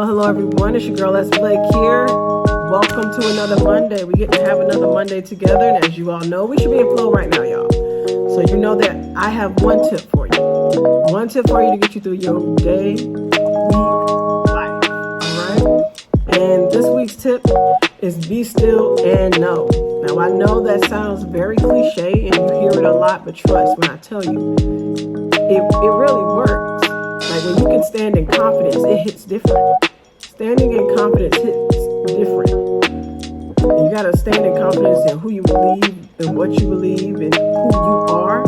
Hello, everyone. It's your girl, Let's Blake here. Welcome to another Monday. We get to have another Monday together, and as you all know, we should be in flow right now, y'all. So you know that I have one tip for you. One tip for you to get you through your day, week, life. All right? And this week's tip is be still and know. Now, I know that sounds very cliche, and you hear it a lot, but trust when I tell you, it really works. Like when you can stand in confidence, it hits different. Standing in confidence hits different. And you gotta stand in confidence in who you believe and what you believe and who you are,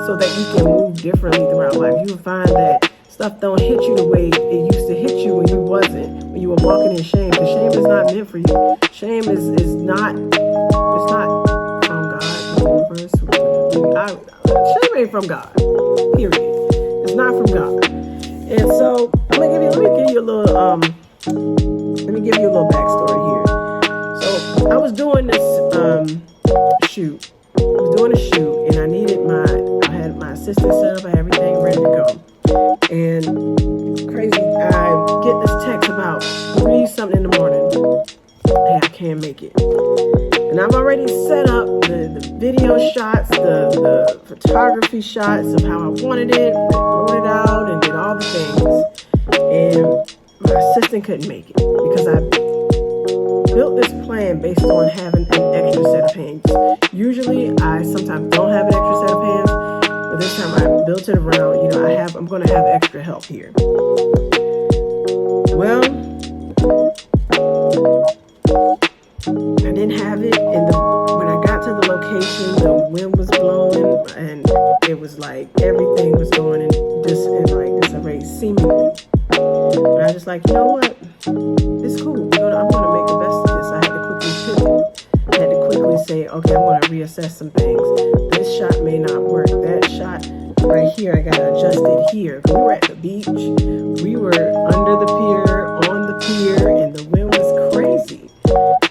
so that you can move differently throughout life. You will find that stuff don't hit you the way it used to hit you when you wasn't, when you were walking in shame. Because shame is not meant for you. Shame is not. It's not from God. Shame ain't from God. Period. It's not from God. And so let me give you a little backstory here. So I was doing this shoot. I was doing a shoot, and I had my assistant set up, I had everything ready to go. And crazy, I get this text about 3-something in the morning. Hey, I can't make it. And I've already set up the video shots, the photography shots of how I wanted it, wrote it out, and did all the things. And my assistant couldn't make it because I built this plan based on having an extra set of hands. Usually, I sometimes don't have an extra set of hands, but this time I built it around, I'm going to have extra help here. Well, I didn't have it, and when I got to the location, the wind was blowing, and it was like everything was going in disarray, seemingly. And I was just like, you know what? It's cool. I'm going to make the best of this. I had to quickly pivot. I had to quickly say, okay, I want to reassess some things. This shot may not work. That shot right here, I got to adjust it here. We were at the beach. We were under the pier, on the pier, and the wind was crazy.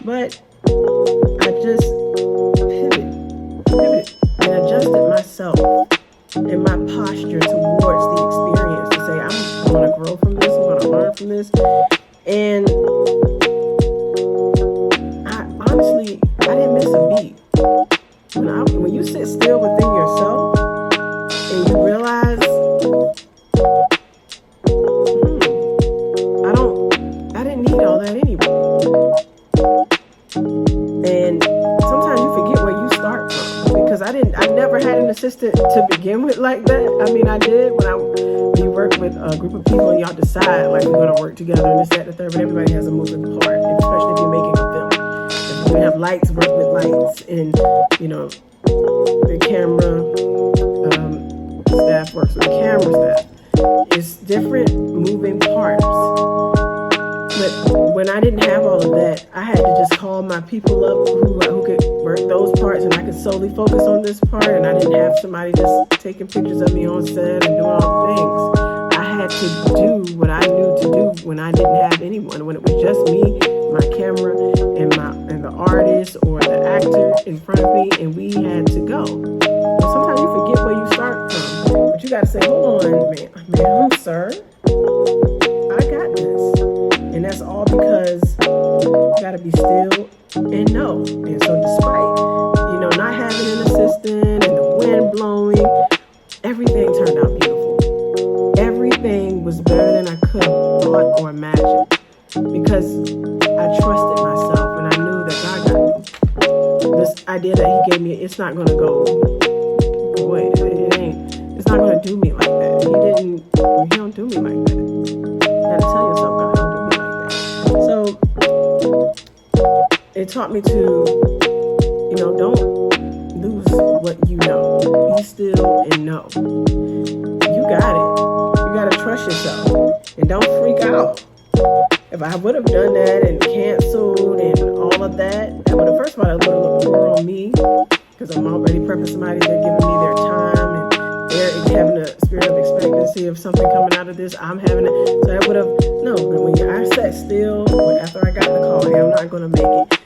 But I just pivoted, and adjusted myself and my posture towards the experience to say, I'm going to grow from this, I'm going to learn from this. And I didn't miss a beat. When you sit still within yourself and you realize, I didn't need all that anyway. And sometimes you forget where you start from, because I never had an assistant to begin with like that. I mean, I did when you work with a group of people and y'all decide like we're going to work together and this, that, and the third, but everybody has a moving part, especially if you're making a film. If you have lights, work with lights, and the camera staff works with the camera staff. It's different moving parts. But when I didn't have all of that, I had to just call my people up who could work those parts, and I could solely focus on this part, and I didn't have somebody just taking pictures of me on set and doing all the things. I had to do what I knew to do when I didn't have anyone, when it was just me, my camera, and the artist or the actor in front of me, and we had to go. But sometimes you forget where you start from, but you got to say, hold on, ma'am, sir, I got this. And that's all because you gotta be still and know. And so despite, not having an assistant and the wind blowing, everything turned out beautiful. Everything was better than I could have thought or imagined, because I trusted myself and I knew that God got me. This idea that He gave me, it's not gonna go away. It's not gonna do me like that. He don't do me like that. You gotta tell yourself, God don't do me like that. So it taught me to, don't lose what you know. Be still and know. You got it. You got to trust yourself. And don't freak out. If I would have done that and canceled and all of that, first of all, that would have looked poor on me, because I'm already prepping somebody. They're giving me their time, and they're having a spirit of expectancy of something coming out of this. I'm having it. So I would have, no, but when I sat still, after I got the call, hey, I'm not going to make it,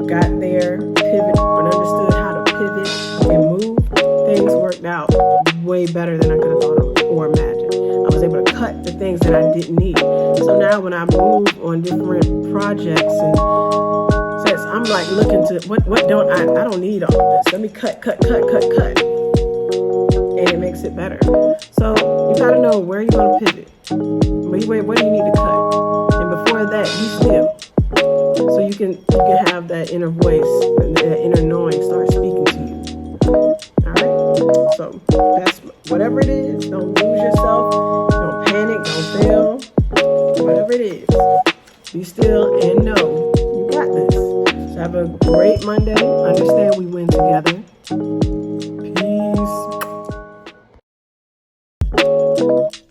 got there, pivot, and understood how to pivot and move, things worked out way better than I could have thought of or imagined. I was able to cut the things that I didn't need. So now when I move on different projects and sets, I'm like looking to what don't I don't need all this. Let me cut. And it makes it better. So you gotta know where you're gonna pivot. What do you need to cut? And before that, be still. So you can have that inner voice, that inner knowing start speaking to you. Alright? So that's whatever it is, don't lose yourself, don't panic, don't fail. Whatever it is, be still and know you got this. So have a great Monday. Understand we win together. Peace.